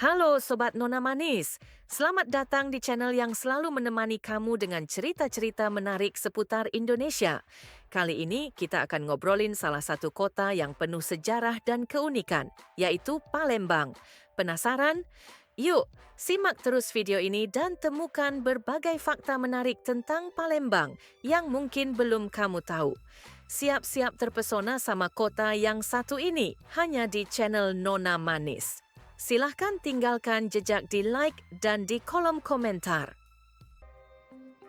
Halo Sobat Nona Manis, selamat datang di channel yang selalu menemani kamu dengan cerita-cerita menarik seputar Indonesia. Kali ini kita akan ngobrolin salah satu kota yang penuh sejarah dan keunikan, yaitu Palembang. Penasaran? Yuk, simak terus video ini dan temukan berbagai fakta menarik tentang Palembang yang mungkin belum kamu tahu. Siap-siap terpesona sama kota yang satu ini hanya di channel Nona Manis. Silahkan tinggalkan jejak di like dan di kolom komentar.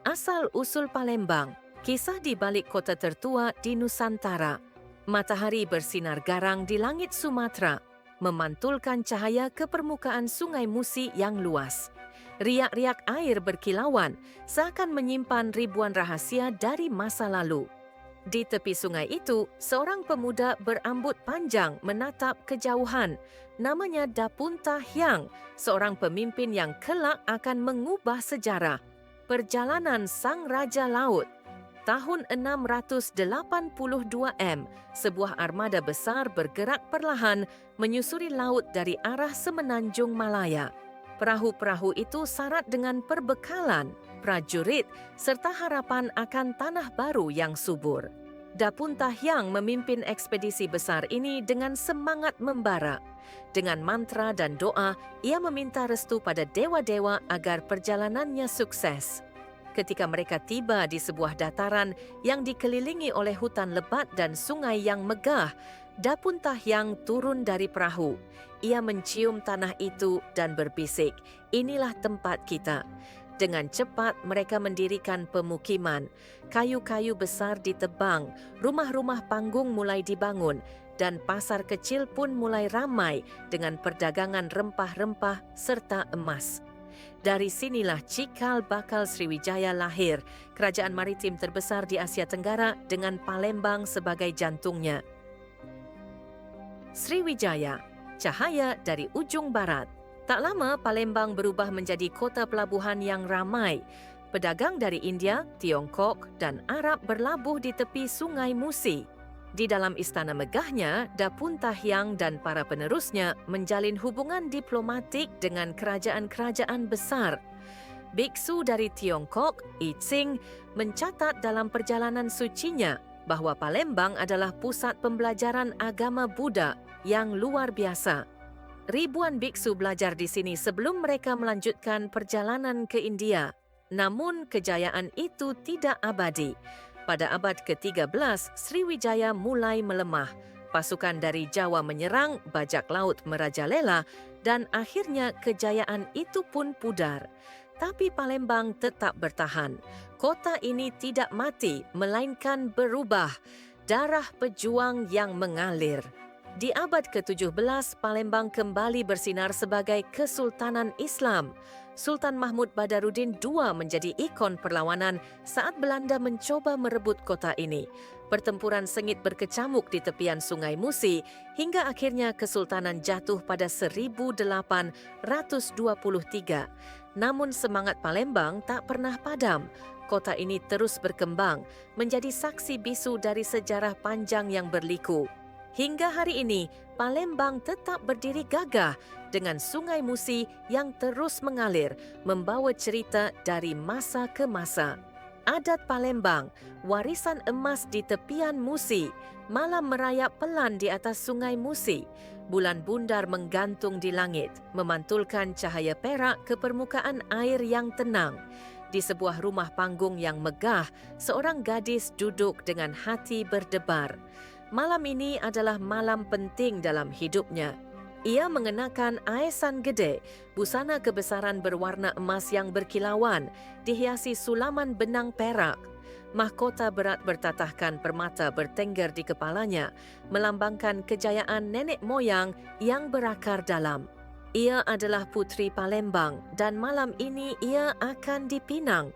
Asal-usul Palembang, kisah di balik kota tertua di Nusantara. Matahari bersinar garang di langit Sumatera, memantulkan cahaya ke permukaan Sungai Musi yang luas. Riak-riak air berkilauan, seakan menyimpan ribuan rahasia dari masa lalu. Di tepi sungai itu, seorang pemuda berambut panjang menatap kejauhan. Namanya Dapunta Hyang, seorang pemimpin yang kelak akan mengubah sejarah. Perjalanan Sang Raja Laut. Tahun 682 M, sebuah armada besar bergerak perlahan menyusuri laut dari arah semenanjung Malaya. Perahu-perahu itu syarat dengan perbekalan, prajurit, serta harapan akan tanah baru yang subur. Dapunta Hyang memimpin ekspedisi besar ini dengan semangat membara. Dengan mantra dan doa, ia meminta restu pada dewa-dewa agar perjalanannya sukses. Ketika mereka tiba di sebuah dataran yang dikelilingi oleh hutan lebat dan sungai yang megah, Dapunta Hyang turun dari perahu. Ia mencium tanah itu dan berbisik, "Inilah tempat kita." Dengan cepat mereka mendirikan pemukiman. Kayu-kayu besar ditebang, rumah-rumah panggung mulai dibangun, dan pasar kecil pun mulai ramai dengan perdagangan rempah-rempah serta emas. Dari sinilah cikal bakal Sriwijaya lahir, kerajaan maritim terbesar di Asia Tenggara dengan Palembang sebagai jantungnya. Sriwijaya, cahaya dari ujung barat. Tak lama, Palembang berubah menjadi kota pelabuhan yang ramai. Pedagang dari India, Tiongkok, dan Arab berlabuh di tepi Sungai Musi. Di dalam istana megahnya, Dapunta Hyang dan para penerusnya menjalin hubungan diplomatik dengan kerajaan-kerajaan besar. Biksu dari Tiongkok, I Ching, mencatat dalam perjalanan sucinya bahwa Palembang adalah pusat pembelajaran agama Buddha yang luar biasa. Ribuan biksu belajar di sini sebelum mereka melanjutkan perjalanan ke India. Namun kejayaan itu tidak abadi. Pada abad ke-13, Sriwijaya mulai melemah. Pasukan dari Jawa menyerang, bajak laut merajalela, dan akhirnya kejayaan itu pun pudar. Tapi Palembang tetap bertahan. Kota ini tidak mati, melainkan berubah. Darah pejuang yang mengalir. Di abad ke-17, Palembang kembali bersinar sebagai Kesultanan Islam. Sultan Mahmud Badaruddin II menjadi ikon perlawanan saat Belanda mencoba merebut kota ini. Pertempuran sengit berkecamuk di tepian Sungai Musi hingga akhirnya Kesultanan jatuh pada 1823. Namun semangat Palembang tak pernah padam. Kota ini terus berkembang, menjadi saksi bisu dari sejarah panjang yang berliku. Hingga hari ini, Palembang tetap berdiri gagah dengan Sungai Musi yang terus mengalir, membawa cerita dari masa ke masa. Adat Palembang, warisan emas di tepian Musi, malam merayap pelan di atas Sungai Musi. Bulan bundar menggantung di langit, memantulkan cahaya perak ke permukaan air yang tenang. Di sebuah rumah panggung yang megah, seorang gadis duduk dengan hati berdebar. Malam ini adalah malam penting dalam hidupnya. Ia mengenakan aesan gede, busana kebesaran berwarna emas yang berkilauan, dihiasi sulaman benang perak. Mahkota berat bertatahkan permata bertengger di kepalanya, melambangkan kejayaan nenek moyang yang berakar dalam. Ia adalah putri Palembang dan malam ini ia akan dipinang.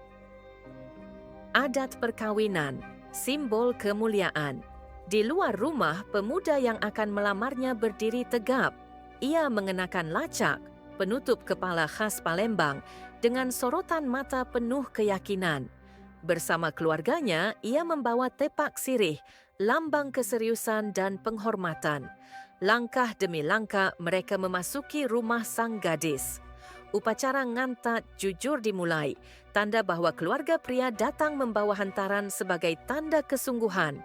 Adat perkawinan, simbol kemuliaan. Di luar rumah, pemuda yang akan melamarnya berdiri tegap. Ia mengenakan lacak, penutup kepala khas Palembang, dengan sorotan mata penuh keyakinan. Bersama keluarganya, ia membawa tepak sirih, lambang keseriusan dan penghormatan. Langkah demi langkah mereka memasuki rumah sang gadis. Upacara ngantat jujur dimulai, tanda bahawa keluarga pria datang membawa hantaran sebagai tanda kesungguhan.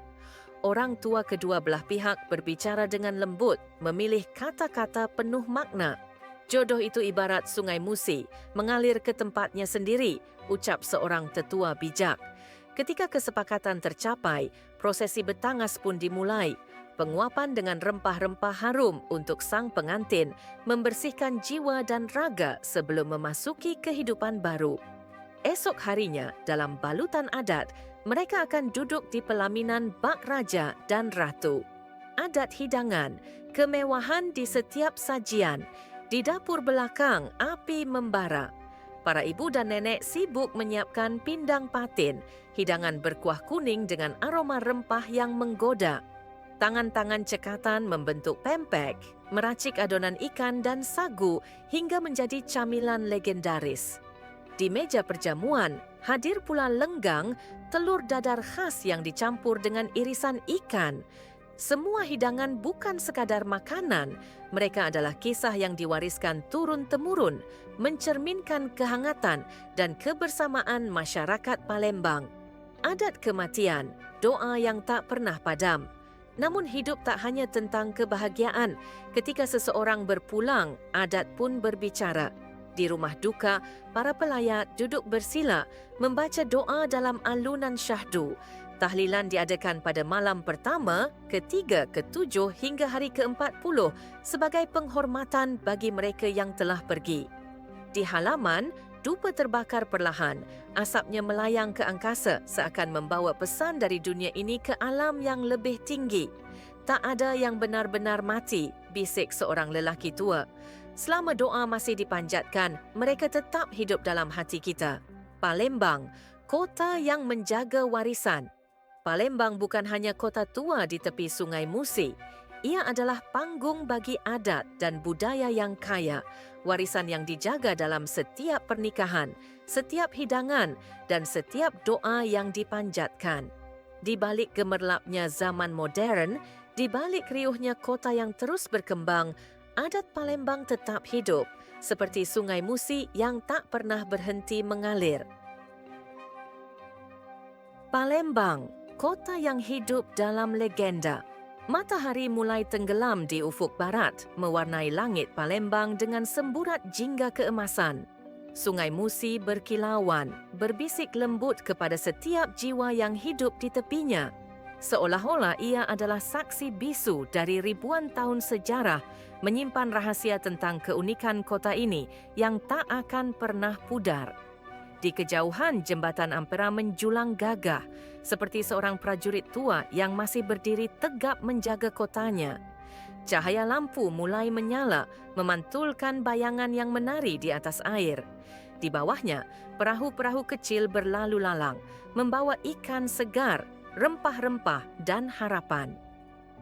Orang tua kedua belah pihak berbicara dengan lembut, memilih kata-kata penuh makna. Jodoh itu ibarat sungai Musi, mengalir ke tempatnya sendiri, ucap seorang tetua bijak. Ketika kesepakatan tercapai, prosesi bertangas pun dimulai. Penguapan dengan rempah-rempah harum untuk sang pengantin membersihkan jiwa dan raga sebelum memasuki kehidupan baru. Esok harinya, dalam balutan adat, mereka akan duduk di pelaminan bak raja dan ratu. Adat hidangan, kemewahan di setiap sajian. Di dapur belakang, api membara. Para ibu dan nenek sibuk menyiapkan pindang patin, hidangan berkuah kuning dengan aroma rempah yang menggoda. Tangan-tangan cekatan membentuk pempek, meracik adonan ikan dan sagu hingga menjadi camilan legendaris. Di meja perjamuan, hadir pula lenggang, telur dadar khas yang dicampur dengan irisan ikan. Semua hidangan bukan sekadar makanan, mereka adalah kisah yang diwariskan turun-temurun, mencerminkan kehangatan dan kebersamaan masyarakat Palembang. Adat kematian, doa yang tak pernah padam. Namun hidup tak hanya tentang kebahagiaan. Ketika seseorang berpulang, adat pun berbicara. Di rumah duka, para pelayat duduk bersila, membaca doa dalam alunan syahdu. Tahlilan diadakan pada malam pertama, ketiga, ketujuh hingga hari ke-40 sebagai penghormatan bagi mereka yang telah pergi. Di halaman, dupa terbakar perlahan. Asapnya melayang ke angkasa seakan membawa pesan dari dunia ini ke alam yang lebih tinggi. Tak ada yang benar-benar mati, bisik seorang lelaki tua. Selama doa masih dipanjatkan, mereka tetap hidup dalam hati kita. Palembang, kota yang menjaga warisan. Palembang bukan hanya kota tua di tepi Sungai Musi. Ia adalah panggung bagi adat dan budaya yang kaya, warisan yang dijaga dalam setiap pernikahan, setiap hidangan, dan setiap doa yang dipanjatkan. Di balik gemerlapnya zaman modern, di balik riuhnya kota yang terus berkembang, adat Palembang tetap hidup, seperti Sungai Musi yang tak pernah berhenti mengalir. Palembang, kota yang hidup dalam legenda. Matahari mulai tenggelam di ufuk barat, mewarnai langit Palembang dengan semburat jingga keemasan. Sungai Musi berkilauan, berbisik lembut kepada setiap jiwa yang hidup di tepinya. Seolah-olah ia adalah saksi bisu dari ribuan tahun sejarah, menyimpan rahasia tentang keunikan kota ini yang tak akan pernah pudar. Di kejauhan, jembatan Ampera menjulang gagah, seperti seorang prajurit tua yang masih berdiri tegap menjaga kotanya. Cahaya lampu mulai menyala, memantulkan bayangan yang menari di atas air. Di bawahnya, perahu-perahu kecil berlalu lalang, membawa ikan segar, rempah-rempah dan harapan.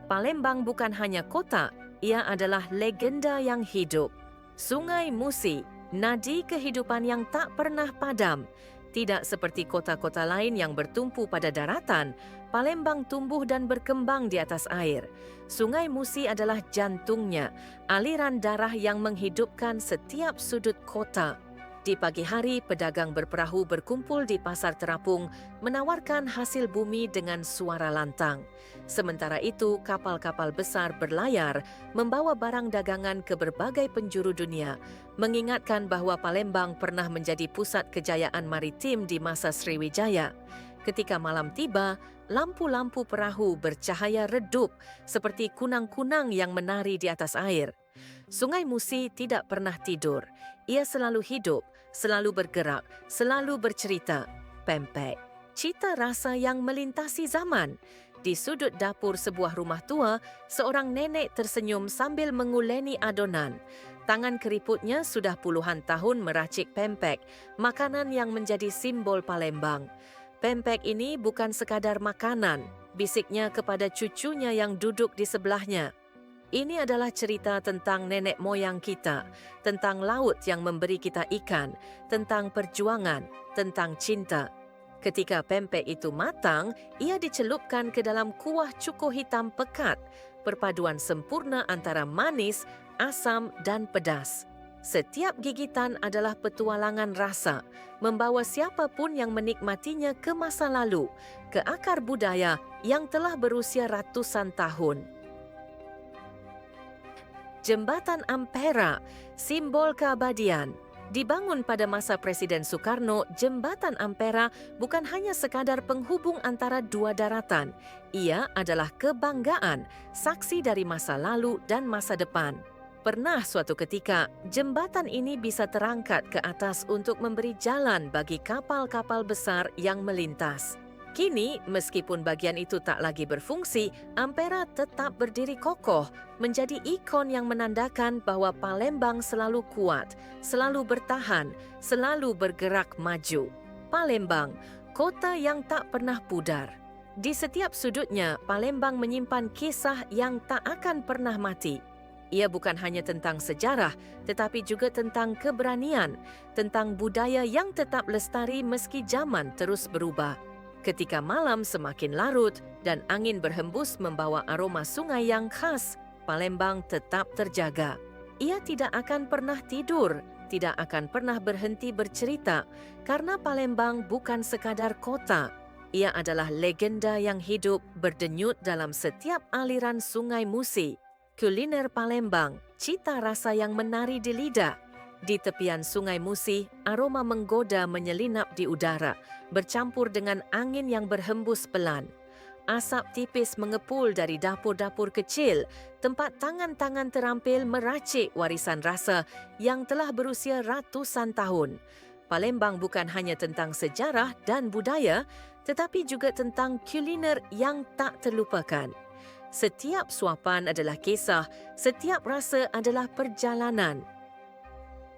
Palembang bukan hanya kota, ia adalah legenda yang hidup. Sungai Musi, nadi kehidupan yang tak pernah padam. Tidak seperti kota-kota lain yang bertumpu pada daratan, Palembang tumbuh dan berkembang di atas air. Sungai Musi adalah jantungnya, aliran darah yang menghidupkan setiap sudut kota. Di pagi hari, pedagang berperahu berkumpul di Pasar Terapung, menawarkan hasil bumi dengan suara lantang. Sementara itu, kapal-kapal besar berlayar, membawa barang dagangan ke berbagai penjuru dunia, mengingatkan bahawa Palembang pernah menjadi pusat kejayaan maritim di masa Sriwijaya. Ketika malam tiba, lampu-lampu perahu bercahaya redup seperti kunang-kunang yang menari di atas air. Sungai Musi tidak pernah tidur. Ia selalu hidup, selalu bergerak, selalu bercerita. Pempek, cita rasa yang melintasi zaman. Di sudut dapur sebuah rumah tua, seorang nenek tersenyum sambil menguleni adonan. Tangan keriputnya sudah puluhan tahun meracik pempek, makanan yang menjadi simbol Palembang. Pempek ini bukan sekadar makanan, bisiknya kepada cucunya yang duduk di sebelahnya. Ini adalah cerita tentang nenek moyang kita, tentang laut yang memberi kita ikan, tentang perjuangan, tentang cinta. Ketika pempek itu matang, ia dicelupkan ke dalam kuah cuko hitam pekat. perpaduan sempurna antara manis, asam dan pedas. Setiap gigitan adalah petualangan rasa, membawa siapapun yang menikmatinya ke masa lalu, ke akar budaya yang telah berusia ratusan tahun. Jembatan Ampera, simbol keabadian. Dibangun pada masa Presiden Soekarno, Jembatan Ampera bukan hanya sekadar penghubung antara dua daratan. Ia adalah kebanggaan, saksi dari masa lalu dan masa depan. Pernah suatu ketika, jembatan ini bisa terangkat ke atas untuk memberi jalan bagi kapal-kapal besar yang melintas. Kini, meskipun bagian itu tak lagi berfungsi, Ampera tetap berdiri kokoh, menjadi ikon yang menandakan bahwa Palembang selalu kuat, selalu bertahan, selalu bergerak maju. Palembang, kota yang tak pernah pudar. Di setiap sudutnya, Palembang menyimpan kisah yang tak akan pernah mati. Ia bukan hanya tentang sejarah, tetapi juga tentang keberanian, tentang budaya yang tetap lestari meski zaman terus berubah. Ketika malam semakin larut dan angin berhembus membawa aroma sungai yang khas, Palembang tetap terjaga. Ia tidak akan pernah tidur, tidak akan pernah berhenti bercerita, karena Palembang bukan sekadar kota. Ia adalah legenda yang hidup berdenyut dalam setiap aliran Sungai Musi. Kuliner Palembang, cita rasa yang menari di lidah. Di tepian Sungai Musi, aroma menggoda menyelinap di udara, bercampur dengan angin yang berhembus pelan. Asap tipis mengepul dari dapur-dapur kecil, tempat tangan-tangan terampil meracik warisan rasa yang telah berusia ratusan tahun. Palembang bukan hanya tentang sejarah dan budaya, tetapi juga tentang kuliner yang tak terlupakan. Setiap suapan adalah kisah, setiap rasa adalah perjalanan.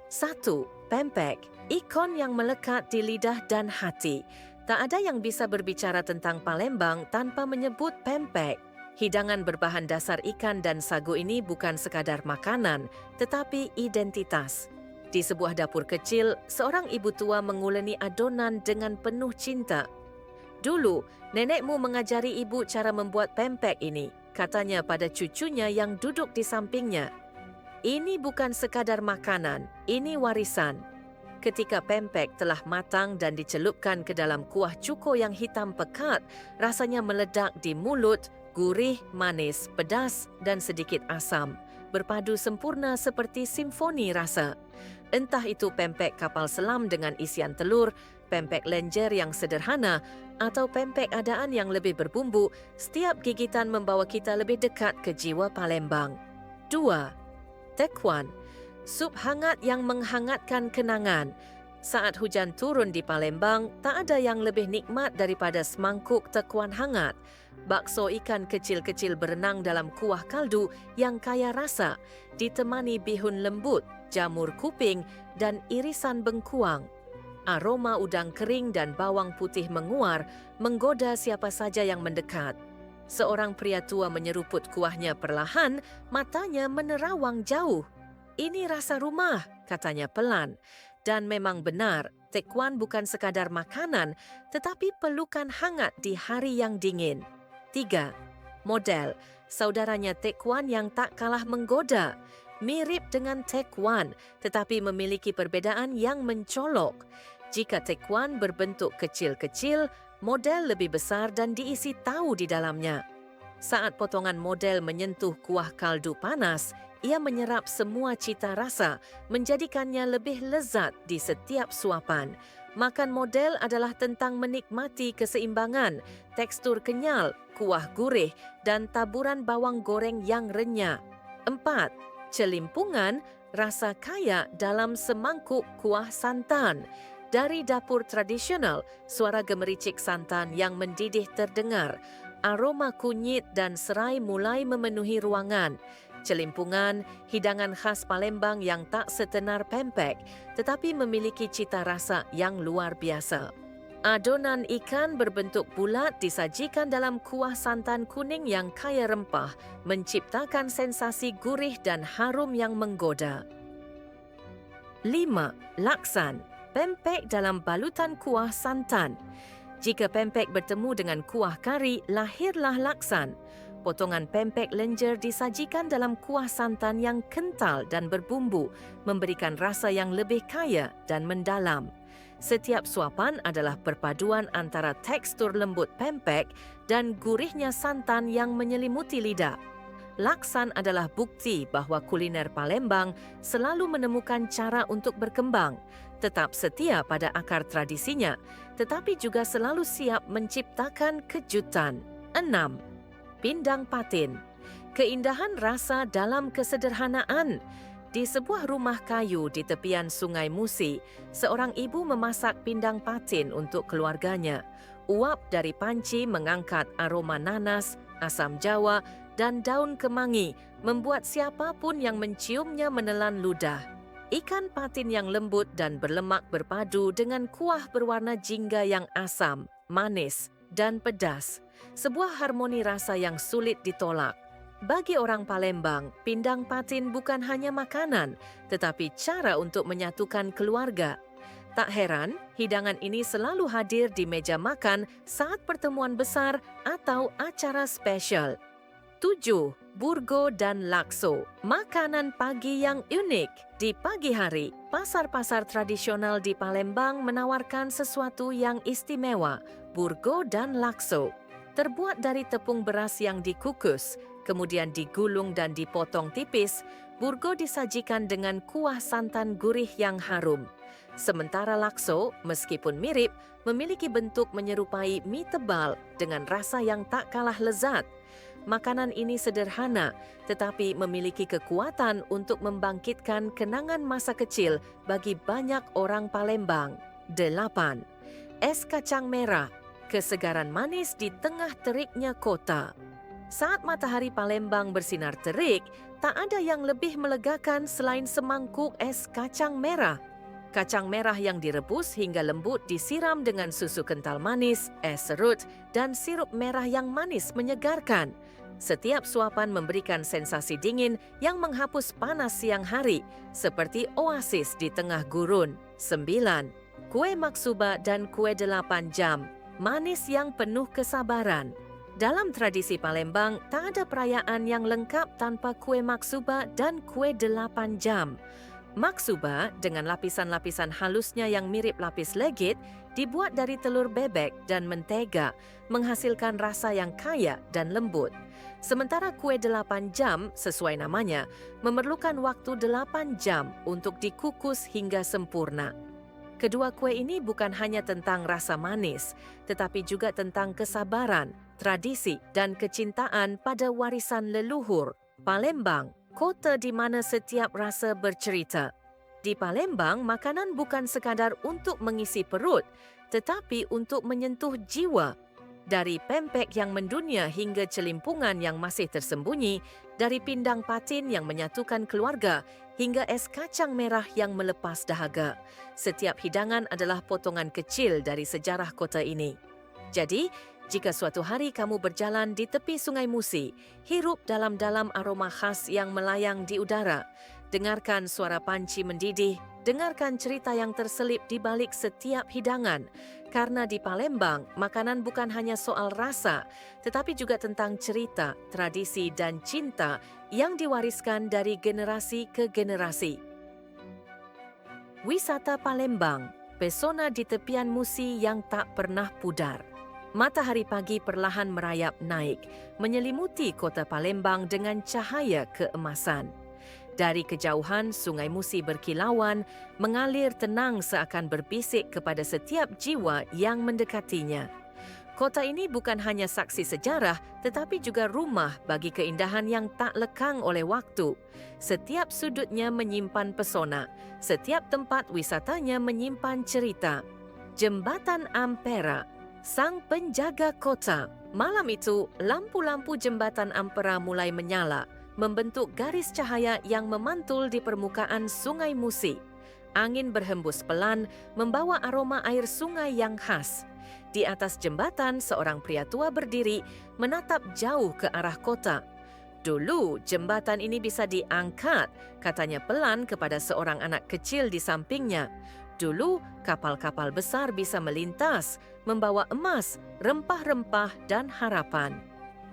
1. Pempek, ikon yang melekat di lidah dan hati. Tak ada yang bisa berbicara tentang Palembang tanpa menyebut pempek. Hidangan berbahan dasar ikan dan sagu ini bukan sekadar makanan, tetapi identitas. Di sebuah dapur kecil, seorang ibu tua menguleni adonan dengan penuh cinta. Dulu, nenekmu mengajari ibu cara membuat pempek ini, katanya pada cucunya yang duduk di sampingnya. Ini bukan sekadar makanan, ini warisan. Ketika pempek telah matang dan dicelupkan ke dalam kuah cuko yang hitam pekat, rasanya meledak di mulut, gurih, manis, pedas dan sedikit asam. Berpadu sempurna seperti simfoni rasa. Entah itu pempek kapal selam dengan isian telur, pempek lenjer yang sederhana, atau pempek adaan yang lebih berbumbu, setiap gigitan membawa kita lebih dekat ke jiwa Palembang. 2. Tekwan, sup hangat yang menghangatkan kenangan. Saat hujan turun di Palembang, tak ada yang lebih nikmat daripada semangkuk tekwan hangat. Bakso ikan kecil-kecil berenang dalam kuah kaldu yang kaya rasa, ditemani bihun lembut, jamur kuping, dan irisan bengkuang. Aroma udang kering dan bawang putih menguar, menggoda siapa saja yang mendekat. Seorang pria tua menyeruput kuahnya perlahan, matanya menerawang jauh. "Ini rasa rumah," katanya pelan. Dan memang benar, tekwan bukan sekadar makanan, tetapi pelukan hangat di hari yang dingin. 3. Model, saudaranya tekwan yang tak kalah menggoda. Mirip dengan tekwan, tetapi memiliki perbedaan yang mencolok. Jika tekwan berbentuk kecil-kecil, model lebih besar dan diisi tahu di dalamnya. Saat potongan model menyentuh kuah kaldu panas, ia menyerap semua cita rasa, menjadikannya lebih lezat di setiap suapan. Makan model adalah tentang menikmati keseimbangan, tekstur kenyal, kuah gurih, dan taburan bawang goreng yang renyah. 4. Celimpungan, rasa kaya dalam semangkuk kuah santan. Dari dapur tradisional, suara gemericik santan yang mendidih terdengar. Aroma kunyit dan serai mulai memenuhi ruangan. Celimpungan, hidangan khas Palembang yang tak setenar pempek, tetapi memiliki cita rasa yang luar biasa. Adonan ikan berbentuk bulat disajikan dalam kuah santan kuning yang kaya rempah, menciptakan sensasi gurih dan harum yang menggoda. 5. Laksan, pempek dalam balutan kuah santan. Jika pempek bertemu dengan kuah kari, lahirlah laksan. Potongan pempek lenjer disajikan dalam kuah santan yang kental dan berbumbu, memberikan rasa yang lebih kaya dan mendalam. Setiap suapan adalah perpaduan antara tekstur lembut pempek dan gurihnya santan yang menyelimuti lidah. Laksan adalah bukti bahawa kuliner Palembang selalu menemukan cara untuk berkembang, tetap setia pada akar tradisinya, tetapi juga selalu siap menciptakan kejutan. 6. Pindang patin. Keindahan rasa dalam kesederhanaan. Di sebuah rumah kayu di tepian Sungai Musi, seorang ibu memasak pindang patin untuk keluarganya. Uap dari panci mengangkat aroma nanas, asam jawa, dan daun kemangi membuat siapapun yang menciumnya menelan ludah. Ikan patin yang lembut dan berlemak berpadu dengan kuah berwarna jingga yang asam, manis, dan pedas. Sebuah harmoni rasa yang sulit ditolak. Bagi orang Palembang, pindang patin bukan hanya makanan, tetapi cara untuk menyatukan keluarga. Tak heran, hidangan ini selalu hadir di meja makan saat pertemuan besar atau acara spesial. 7. Burgo dan lakso. Makanan pagi yang unik. Di pagi hari, pasar-pasar tradisional di Palembang menawarkan sesuatu yang istimewa, burgo dan lakso. Terbuat dari tepung beras yang dikukus, kemudian digulung dan dipotong tipis, burgo disajikan dengan kuah santan gurih yang harum. Sementara lakso, meskipun mirip, memiliki bentuk menyerupai mie tebal dengan rasa yang tak kalah lezat. Makanan ini sederhana, tetapi memiliki kekuatan untuk membangkitkan kenangan masa kecil bagi banyak orang Palembang. 8. Es kacang merah. Kesegaran manis di tengah teriknya kota. Saat matahari Palembang bersinar terik, tak ada yang lebih melegakan selain semangkuk es kacang merah. Kacang merah yang direbus hingga lembut disiram dengan susu kental manis, es serut, dan sirup merah yang manis menyegarkan. Setiap suapan memberikan sensasi dingin yang menghapus panas siang hari, seperti oasis di tengah gurun. 9. Kue maksuba dan kue 8 jam. Manis yang penuh kesabaran. Dalam tradisi Palembang, tak ada perayaan yang lengkap tanpa kue maksuba dan kue 8 jam. Maksuba dengan lapisan-lapisan halusnya yang mirip lapis legit dibuat dari telur bebek dan mentega, menghasilkan rasa yang kaya dan lembut. Sementara kue 8 jam, sesuai namanya, memerlukan waktu 8 jam untuk dikukus hingga sempurna. Kedua kue ini bukan hanya tentang rasa manis, tetapi juga tentang kesabaran, tradisi, dan kecintaan pada warisan leluhur. Palembang, kota di mana setiap rasa bercerita. Di Palembang, makanan bukan sekadar untuk mengisi perut, tetapi untuk menyentuh jiwa. Dari pempek yang mendunia hingga celimpungan yang masih tersembunyi, dari pindang patin yang menyatukan keluarga hingga es kacang merah yang melepas dahaga. Setiap hidangan adalah potongan kecil dari sejarah kota ini. Jadi, jika suatu hari kamu berjalan di tepi Sungai Musi, hirup dalam-dalam aroma khas yang melayang di udara. Dengarkan suara panci mendidih, dengarkan cerita yang terselip di balik setiap hidangan. Karena di Palembang, makanan bukan hanya soal rasa, tetapi juga tentang cerita, tradisi, dan cinta yang diwariskan dari generasi ke generasi. Wisata Palembang, pesona di tepian Musi yang tak pernah pudar. Matahari pagi perlahan merayap naik, menyelimuti kota Palembang dengan cahaya keemasan. Dari kejauhan, Sungai Musi berkilauan, mengalir tenang seakan berbisik kepada setiap jiwa yang mendekatinya. Kota ini bukan hanya saksi sejarah, tetapi juga rumah bagi keindahan yang tak lekang oleh waktu. Setiap sudutnya menyimpan pesona, setiap tempat wisatanya menyimpan cerita. Jembatan Ampera, sang penjaga kota. Malam itu, lampu-lampu Jembatan Ampera mulai menyala, membentuk garis cahaya yang memantul di permukaan Sungai Musi. Angin berhembus pelan, membawa aroma air sungai yang khas. Di atas jembatan, seorang pria tua berdiri, menatap jauh ke arah kota. Dulu, jembatan ini bisa diangkat, katanya pelan kepada seorang anak kecil di sampingnya. Dulu, kapal-kapal besar bisa melintas, membawa emas, rempah-rempah, dan harapan.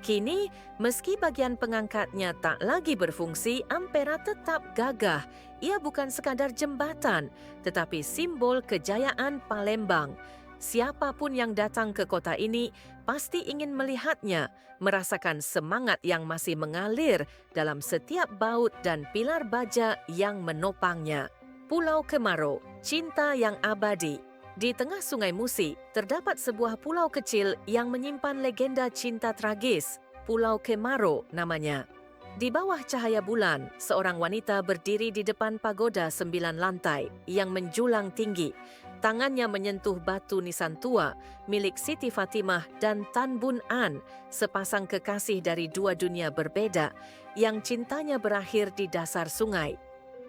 Kini, meski bagian pengangkatnya tak lagi berfungsi, Ampera tetap gagah. Ia bukan sekadar jembatan, tetapi simbol kejayaan Palembang. Siapapun yang datang ke kota ini pasti ingin melihatnya, merasakan semangat yang masih mengalir dalam setiap baut dan pilar baja yang menopangnya. Pulau Kemaro, cinta yang abadi. Di tengah Sungai Musi, terdapat sebuah pulau kecil yang menyimpan legenda cinta tragis. Pulau Kemaro namanya. Di bawah cahaya bulan, seorang wanita berdiri di depan pagoda 9 lantai yang menjulang tinggi. Tangannya menyentuh batu nisan tua milik Siti Fatimah dan Tan Bun An, sepasang kekasih dari dua dunia berbeda yang cintanya berakhir di dasar sungai.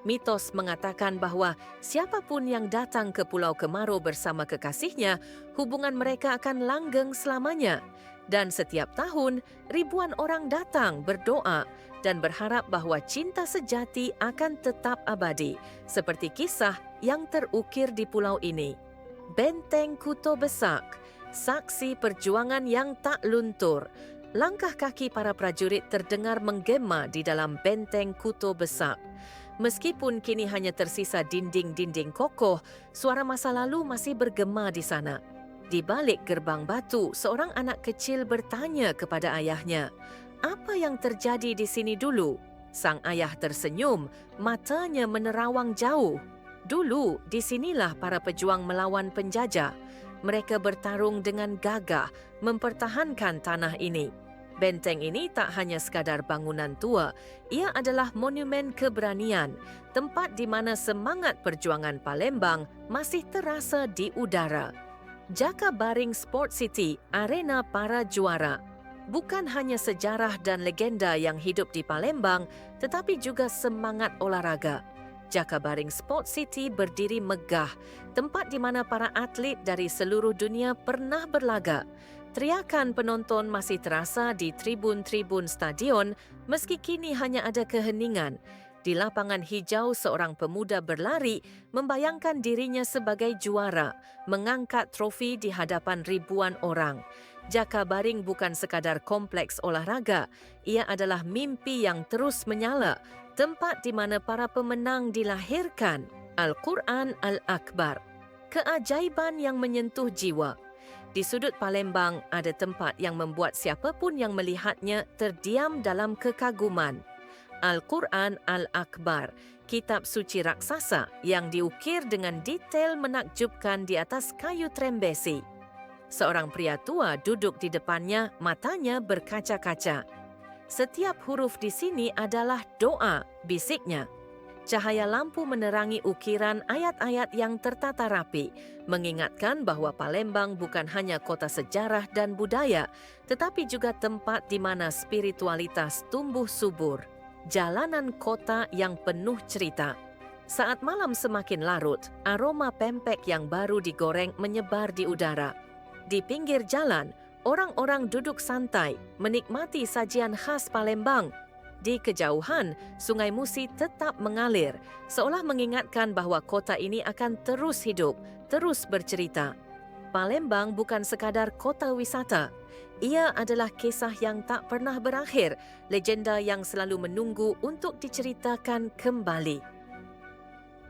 Mitos mengatakan bahwa siapapun yang datang ke Pulau Kemaro bersama kekasihnya, hubungan mereka akan langgeng selamanya. Dan setiap tahun, ribuan orang datang berdoa dan berharap bahwa cinta sejati akan tetap abadi, seperti kisah yang terukir di pulau ini. Benteng Kuto Besak, saksi perjuangan yang tak luntur. Langkah kaki para prajurit terdengar menggema di dalam benteng Kuto Besak. Meskipun kini hanya tersisa dinding-dinding kokoh, suara masa lalu masih bergema di sana. Di balik gerbang batu, seorang anak kecil bertanya kepada ayahnya, "Apa yang terjadi di sini dulu?" Sang ayah tersenyum, matanya menerawang jauh. Dulu, disinilah para pejuang melawan penjajah. Mereka bertarung dengan gagah, mempertahankan tanah ini. Benteng ini tak hanya sekadar bangunan tua, ia adalah monumen keberanian, tempat di mana semangat perjuangan Palembang masih terasa di udara. Jakabaring Sport City, arena para juara. Bukan hanya sejarah dan legenda yang hidup di Palembang, tetapi juga semangat olahraga. Jakabaring Sport City berdiri megah, tempat di mana para atlet dari seluruh dunia pernah berlaga. Teriakan penonton masih terasa di tribun-tribun stadion meski kini hanya ada keheningan. Di lapangan hijau, seorang pemuda berlari membayangkan dirinya sebagai juara, mengangkat trofi di hadapan ribuan orang. Jakabaring bukan sekadar kompleks olahraga, ia adalah mimpi yang terus menyala, tempat di mana para pemenang dilahirkan. Al-Quran Al-Akbar, keajaiban yang menyentuh jiwa. Di sudut Palembang ada tempat yang membuat siapapun yang melihatnya terdiam dalam kekaguman. Al-Quran Al-Akbar, kitab suci raksasa yang diukir dengan detail menakjubkan di atas kayu trembesi. Seorang pria tua duduk di depannya, matanya berkaca-kaca. "Setiap huruf di sini adalah doa," bisiknya. Cahaya lampu menerangi ukiran ayat-ayat yang tertata rapi, mengingatkan bahwa Palembang bukan hanya kota sejarah dan budaya, tetapi juga tempat di mana spiritualitas tumbuh subur. Jalanan kota yang penuh cerita. Saat malam semakin larut, aroma pempek yang baru digoreng menyebar di udara. Di pinggir jalan, orang-orang duduk santai, menikmati sajian khas Palembang. Di kejauhan, Sungai Musi tetap mengalir, seolah mengingatkan bahwa kota ini akan terus hidup, terus bercerita. Palembang bukan sekadar kota wisata. Ia adalah kisah yang tak pernah berakhir, legenda yang selalu menunggu untuk diceritakan kembali.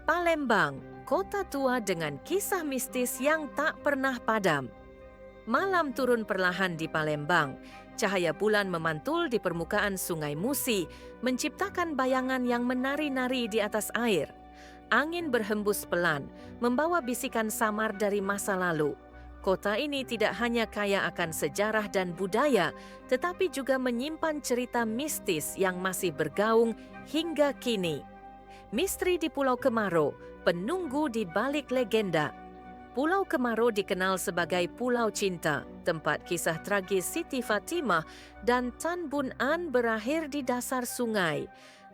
Palembang, kota tua dengan kisah mistis yang tak pernah padam. Malam turun perlahan di Palembang. Cahaya bulan memantul di permukaan Sungai Musi, menciptakan bayangan yang menari-nari di atas air. Angin berhembus pelan, membawa bisikan samar dari masa lalu. Kota ini tidak hanya kaya akan sejarah dan budaya, tetapi juga menyimpan cerita mistis yang masih bergaung hingga kini. Misteri di Pulau Kemaro, penunggu di balik legenda. Pulau Kemaro dikenal sebagai Pulau Cinta, tempat kisah tragis Siti Fatimah dan Tan Bun An berakhir di dasar sungai.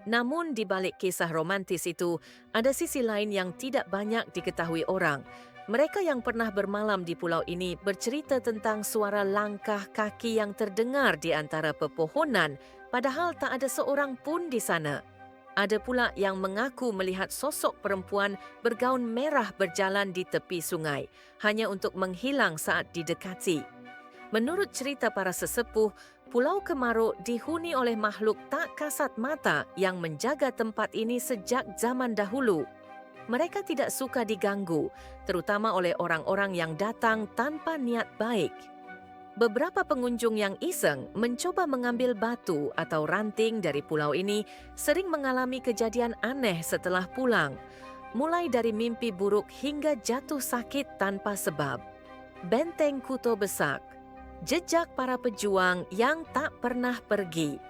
Namun di balik kisah romantis itu, ada sisi lain yang tidak banyak diketahui orang. Mereka yang pernah bermalam di pulau ini bercerita tentang suara langkah kaki yang terdengar di antara pepohonan, padahal tak ada seorang pun di sana. Ada pula yang mengaku melihat sosok perempuan bergaun merah berjalan di tepi sungai, hanya untuk menghilang saat didekati. Menurut cerita para sesepuh, Pulau Kemaruk dihuni oleh makhluk tak kasat mata yang menjaga tempat ini sejak zaman dahulu. Mereka tidak suka diganggu, terutama oleh orang-orang yang datang tanpa niat baik. Beberapa pengunjung yang iseng mencoba mengambil batu atau ranting dari pulau ini sering mengalami kejadian aneh setelah pulang, mulai dari mimpi buruk hingga jatuh sakit tanpa sebab. Benteng Kuto Besak, jejak para pejuang yang tak pernah pergi.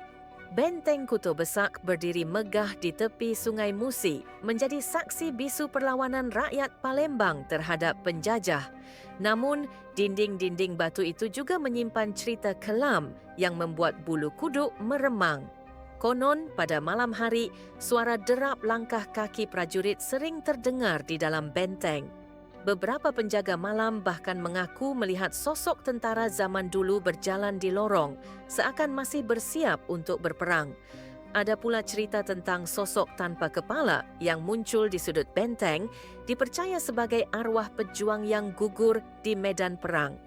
Benteng Kuto Besak berdiri megah di tepi Sungai Musi, menjadi saksi bisu perlawanan rakyat Palembang terhadap penjajah. Namun, dinding-dinding batu itu juga menyimpan cerita kelam yang membuat bulu kuduk meremang. Konon, pada malam hari, suara derap langkah kaki prajurit sering terdengar di dalam benteng. Beberapa penjaga malam bahkan mengaku melihat sosok tentara zaman dulu berjalan di lorong, seakan masih bersiap untuk berperang. Ada pula cerita tentang sosok tanpa kepala yang muncul di sudut benteng, dipercaya sebagai arwah pejuang yang gugur di medan perang.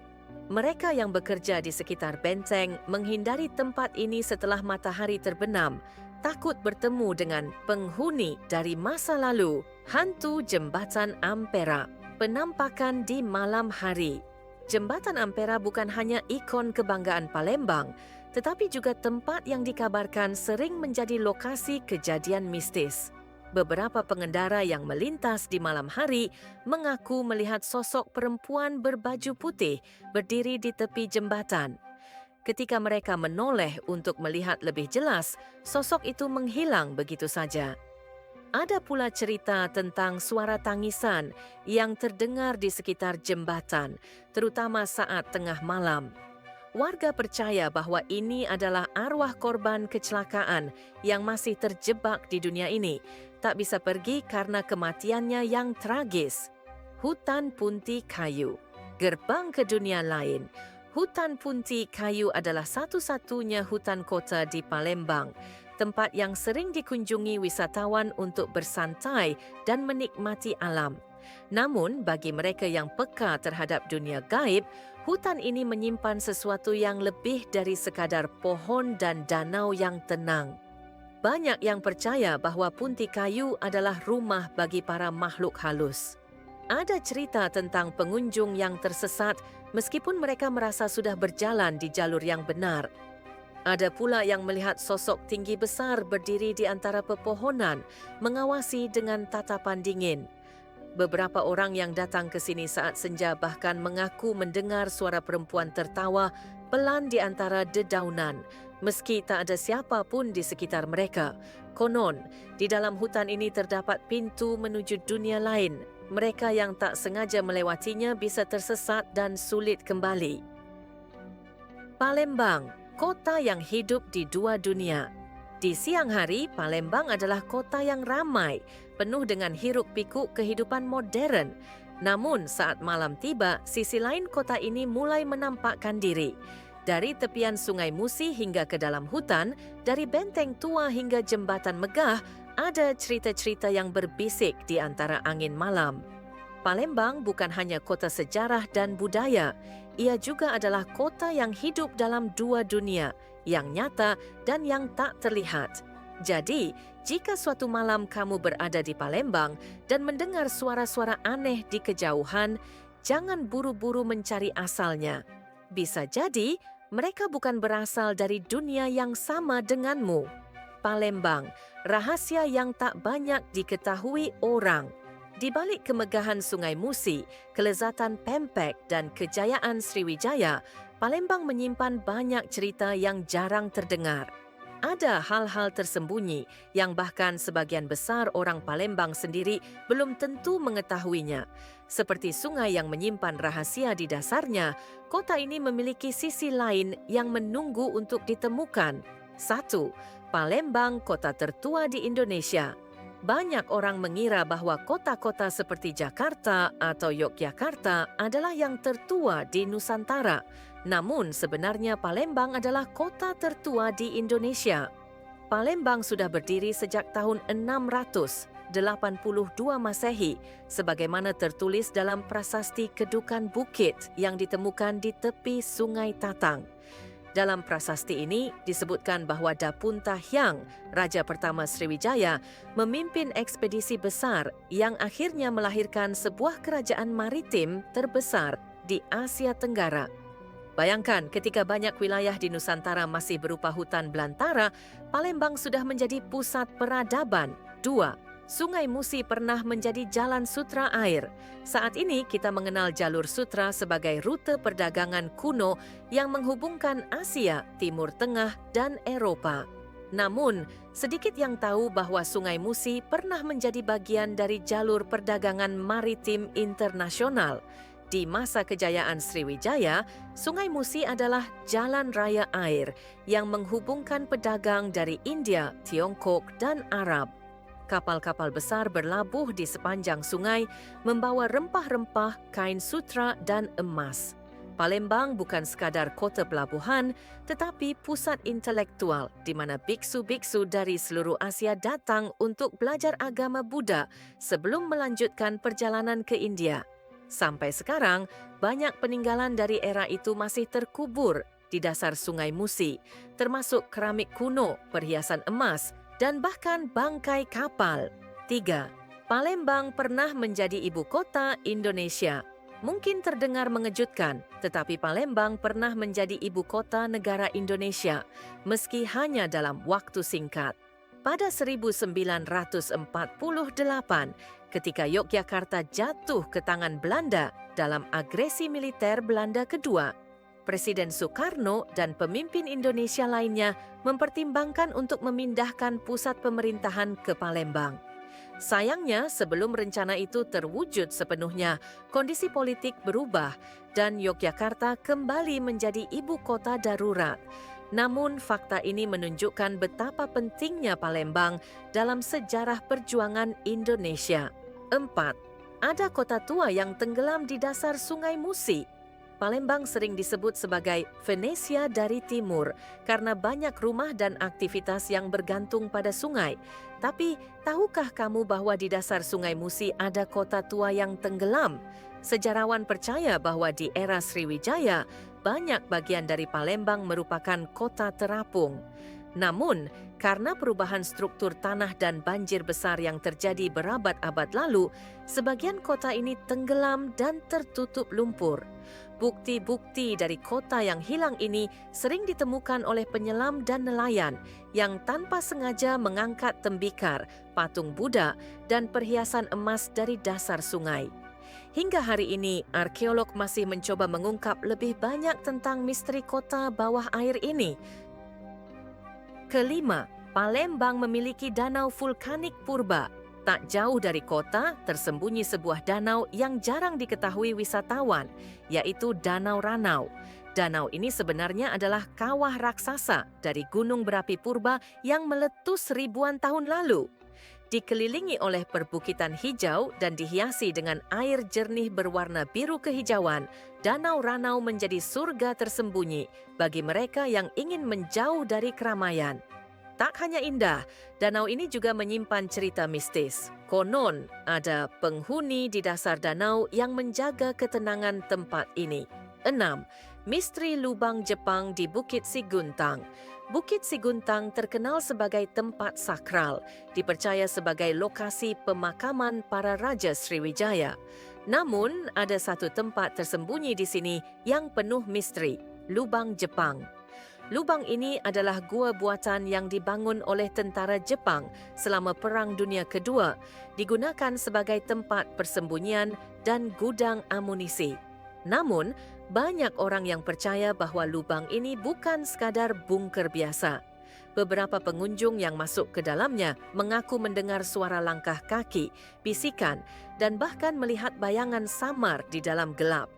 Mereka yang bekerja di sekitar benteng menghindari tempat ini setelah matahari terbenam, takut bertemu dengan penghuni dari masa lalu, hantu Jembatan Ampera. Penampakan di malam hari. Jembatan Ampera bukan hanya ikon kebanggaan Palembang, tetapi juga tempat yang dikabarkan sering menjadi lokasi kejadian mistis. Beberapa pengendara yang melintas di malam hari mengaku melihat sosok perempuan berbaju putih berdiri di tepi jembatan. Ketika mereka menoleh untuk melihat lebih jelas, sosok itu menghilang begitu saja. Ada pula cerita tentang suara tangisan yang terdengar di sekitar jembatan, terutama saat tengah malam. Warga percaya bahwa ini adalah arwah korban kecelakaan yang masih terjebak di dunia ini, tak bisa pergi karena kematiannya yang tragis. Hutan Punti Kayu, gerbang ke dunia lain. Hutan Punti Kayu adalah satu-satunya hutan kota di Palembang, tempat yang sering dikunjungi wisatawan untuk bersantai dan menikmati alam. Namun, bagi mereka yang peka terhadap dunia gaib, hutan ini menyimpan sesuatu yang lebih dari sekadar pohon dan danau yang tenang. Banyak yang percaya bahwa Punti Kayu adalah rumah bagi para makhluk halus. Ada cerita tentang pengunjung yang tersesat meskipun mereka merasa sudah berjalan di jalur yang benar. Ada pula yang melihat sosok tinggi besar berdiri di antara pepohonan, mengawasi dengan tatapan dingin. Beberapa orang yang datang ke sini saat senja bahkan mengaku mendengar suara perempuan tertawa pelan di antara dedaunan, meski tak ada siapa pun di sekitar mereka. Konon, di dalam hutan ini terdapat pintu menuju dunia lain. Mereka yang tak sengaja melewatinya bisa tersesat dan sulit kembali. Palembang, kota yang hidup di dua dunia. Di siang hari, Palembang adalah kota yang ramai, penuh dengan hiruk-pikuk kehidupan modern. Namun, saat malam tiba, sisi lain kota ini mulai menampakkan diri. Dari tepian Sungai Musi hingga ke dalam hutan, dari benteng tua hingga jembatan megah, ada cerita-cerita yang berbisik di antara angin malam. Palembang bukan hanya kota sejarah dan budaya, ia juga adalah kota yang hidup dalam dua dunia, yang nyata dan yang tak terlihat. Jadi, jika suatu malam kamu berada di Palembang dan mendengar suara-suara aneh di kejauhan, jangan buru-buru mencari asalnya. Bisa jadi, mereka bukan berasal dari dunia yang sama denganmu. Palembang, rahasia yang tak banyak diketahui orang. Di balik kemegahan Sungai Musi, kelezatan Pempek dan kejayaan Sriwijaya, Palembang menyimpan banyak cerita yang jarang terdengar. Ada hal-hal tersembunyi yang bahkan sebagian besar orang Palembang sendiri belum tentu mengetahuinya. Seperti sungai yang menyimpan rahasia di dasarnya, kota ini memiliki sisi lain yang menunggu untuk ditemukan. 1. Palembang, kota tertua di Indonesia. Banyak orang mengira bahwa kota-kota seperti Jakarta atau Yogyakarta adalah yang tertua di Nusantara. Namun sebenarnya Palembang adalah kota tertua di Indonesia. Palembang sudah berdiri sejak tahun 682 Masehi, sebagaimana tertulis dalam prasasti Kedukan Bukit yang ditemukan di tepi Sungai Tatang. Dalam prasasti ini disebutkan bahawa Dapunta Hyang, Raja pertama Sriwijaya, memimpin ekspedisi besar yang akhirnya melahirkan sebuah kerajaan maritim terbesar di Asia Tenggara. Bayangkan ketika banyak wilayah di Nusantara masih berupa hutan belantara, Palembang sudah menjadi pusat peradaban. 2. Sungai Musi pernah menjadi jalan sutra air. Saat ini kita mengenal jalur sutra sebagai rute perdagangan kuno yang menghubungkan Asia, Timur Tengah, dan Eropah. Namun, sedikit yang tahu bahwa Sungai Musi pernah menjadi bagian dari jalur perdagangan maritim internasional. Di masa kejayaan Sriwijaya, Sungai Musi adalah jalan raya air yang menghubungkan pedagang dari India, Tiongkok, dan Arab. Kapal-kapal besar berlabuh di sepanjang sungai, membawa rempah-rempah, kain sutra, dan emas. Palembang bukan sekadar kota pelabuhan, tetapi pusat intelektual di mana biksu-biksu dari seluruh Asia datang untuk belajar agama Buddha sebelum melanjutkan perjalanan ke India. Sampai sekarang, banyak peninggalan dari era itu masih terkubur di dasar Sungai Musi, termasuk keramik kuno, perhiasan emas, dan bahkan bangkai kapal. 3. Palembang pernah menjadi ibu kota Indonesia. Mungkin terdengar mengejutkan, tetapi Palembang pernah menjadi ibu kota negara Indonesia, meski hanya dalam waktu singkat. Pada 1948, ketika Yogyakarta jatuh ke tangan Belanda dalam agresi militer Belanda kedua, Presiden Soekarno dan pemimpin Indonesia lainnya mempertimbangkan untuk memindahkan pusat pemerintahan ke Palembang. Sayangnya, sebelum rencana itu terwujud sepenuhnya, kondisi politik berubah dan Yogyakarta kembali menjadi ibu kota darurat. Namun, fakta ini menunjukkan betapa pentingnya Palembang dalam sejarah perjuangan Indonesia. 4. Ada kota tua yang tenggelam di dasar Sungai Musi. Palembang sering disebut sebagai Venesia dari Timur karena banyak rumah dan aktivitas yang bergantung pada sungai. Tapi, tahukah kamu bahwa di dasar Sungai Musi ada kota tua yang tenggelam? Sejarawan percaya bahwa di era Sriwijaya, banyak bagian dari Palembang merupakan kota terapung. Namun, karena perubahan struktur tanah dan banjir besar yang terjadi berabad-abad lalu, sebagian kota ini tenggelam dan tertutup lumpur. Bukti-bukti dari kota yang hilang ini sering ditemukan oleh penyelam dan nelayan yang tanpa sengaja mengangkat tembikar, patung Buddha, dan perhiasan emas dari dasar sungai. Hingga hari ini, arkeolog masih mencoba mengungkap lebih banyak tentang misteri kota bawah air ini. 5. Palembang memiliki danau vulkanik purba. Tak jauh dari kota, tersembunyi sebuah danau yang jarang diketahui wisatawan, yaitu Danau Ranau. Danau ini sebenarnya adalah kawah raksasa dari gunung berapi purba yang meletus ribuan tahun lalu. Dikelilingi oleh perbukitan hijau dan dihiasi dengan air jernih berwarna biru kehijauan, Danau Ranau menjadi surga tersembunyi bagi mereka yang ingin menjauh dari keramaian. Tak hanya indah, danau ini juga menyimpan cerita mistis. Konon, ada penghuni di dasar danau yang menjaga ketenangan tempat ini. 6. Misteri lubang Jepang di Bukit Siguntang. Bukit Siguntang terkenal sebagai tempat sakral, dipercaya sebagai lokasi pemakaman para Raja Sriwijaya. Namun, ada satu tempat tersembunyi di sini yang penuh misteri, Lubang Jepang. Lubang ini adalah gua buatan yang dibangun oleh tentara Jepang selama Perang Dunia Kedua, digunakan sebagai tempat persembunyian dan gudang amunisi. Namun, banyak orang yang percaya bahwa lubang ini bukan sekadar bunker biasa. Beberapa pengunjung yang masuk ke dalamnya mengaku mendengar suara langkah kaki, bisikan, dan bahkan melihat bayangan samar di dalam gelap.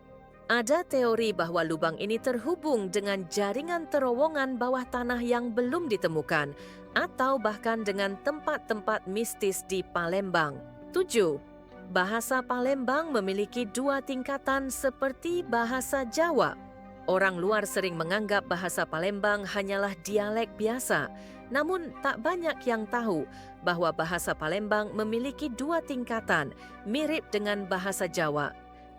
Ada teori bahwa lubang ini terhubung dengan jaringan terowongan bawah tanah yang belum ditemukan atau bahkan dengan tempat-tempat mistis di Palembang. 7. Bahasa Palembang memiliki 2 tingkatan seperti bahasa Jawa. Orang luar sering menganggap bahasa Palembang hanyalah dialek biasa, namun tak banyak yang tahu bahwa bahasa Palembang memiliki 2 tingkatan mirip dengan bahasa Jawa.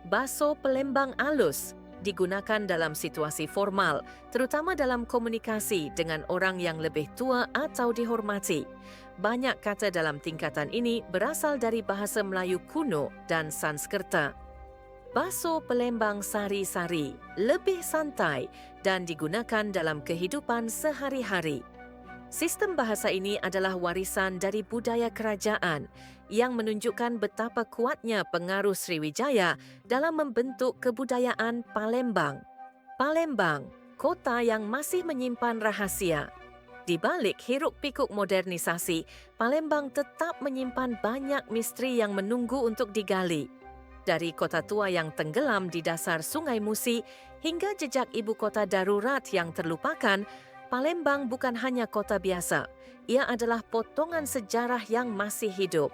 Baso Pelembang alus digunakan dalam situasi formal, terutama dalam komunikasi dengan orang yang lebih tua atau dihormati. Banyak kata dalam tingkatan ini berasal dari bahasa Melayu kuno dan Sanskerta. Bahasa Palembang sari-sari, lebih santai dan digunakan dalam kehidupan sehari-hari. Sistem bahasa ini adalah warisan dari budaya kerajaan yang menunjukkan betapa kuatnya pengaruh Sriwijaya dalam membentuk kebudayaan Palembang. Palembang, kota yang masih menyimpan rahasia. Di balik hiruk-pikuk modernisasi, Palembang tetap menyimpan banyak misteri yang menunggu untuk digali. Dari kota tua yang tenggelam di dasar Sungai Musi hingga jejak ibu kota darurat yang terlupakan, Palembang bukan hanya kota biasa. Ia adalah potongan sejarah yang masih hidup.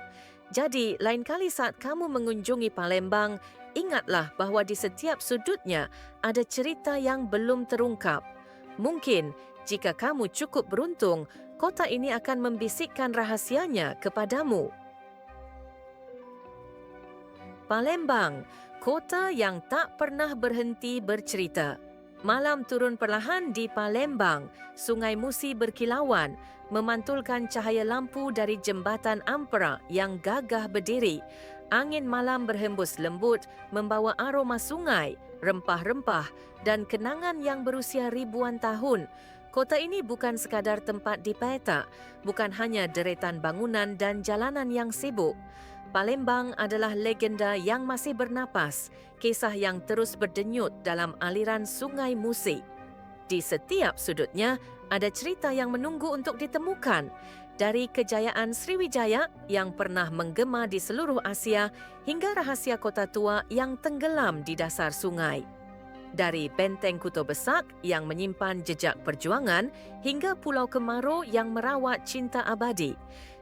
Jadi, lain kali saat kamu mengunjungi Palembang, ingatlah bahwa di setiap sudutnya ada cerita yang belum terungkap. Mungkin, jika kamu cukup beruntung, kota ini akan membisikkan rahasianya kepadamu. Palembang, kota yang tak pernah berhenti bercerita. Malam turun perlahan di Palembang, Sungai Musi berkilauan, memantulkan cahaya lampu dari jembatan Ampera yang gagah berdiri. Angin malam berhembus lembut, membawa aroma sungai, rempah-rempah dan kenangan yang berusia ribuan tahun. Kota ini bukan sekadar tempat dipeta, bukan hanya deretan bangunan dan jalanan yang sibuk. Palembang adalah legenda yang masih bernapas, kisah yang terus berdenyut dalam aliran Sungai Musi. Di setiap sudutnya ada cerita yang menunggu untuk ditemukan, dari kejayaan Sriwijaya yang pernah menggema di seluruh Asia hingga rahasia kota tua yang tenggelam di dasar sungai. Dari benteng Kuto Besak yang menyimpan jejak perjuangan hingga Pulau Kemaro yang merawat cinta abadi.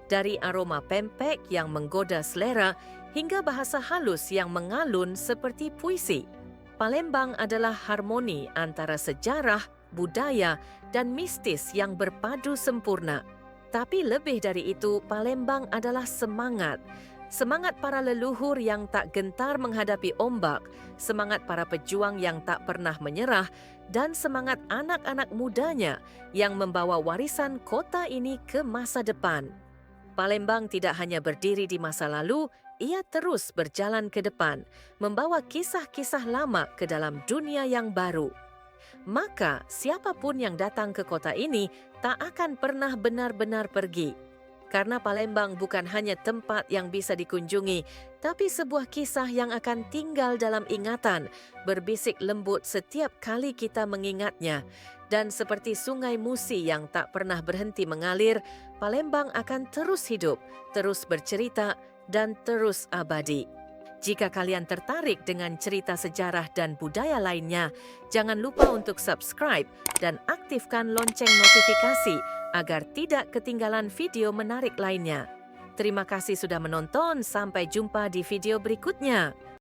Dari aroma pempek yang menggoda selera hingga bahasa halus yang mengalun seperti puisi. Palembang adalah harmoni antara sejarah, budaya dan mistis yang berpadu sempurna. Tapi lebih dari itu, Palembang adalah semangat. Semangat para leluhur yang tak gentar menghadapi ombak, semangat para pejuang yang tak pernah menyerah, dan semangat anak-anak mudanya yang membawa warisan kota ini ke masa depan. Palembang tidak hanya berdiri di masa lalu, ia terus berjalan ke depan, membawa kisah-kisah lama ke dalam dunia yang baru. Maka, siapapun yang datang ke kota ini tak akan pernah benar-benar pergi. Karena Palembang bukan hanya tempat yang bisa dikunjungi, tapi sebuah kisah yang akan tinggal dalam ingatan, berbisik lembut setiap kali kita mengingatnya. Dan seperti Sungai Musi yang tak pernah berhenti mengalir, Palembang akan terus hidup, terus bercerita, dan terus abadi. Jika kalian tertarik dengan cerita sejarah dan budaya lainnya, jangan lupa untuk subscribe dan aktifkan lonceng notifikasi agar tidak ketinggalan video menarik lainnya. Terima kasih sudah menonton, sampai jumpa di video berikutnya.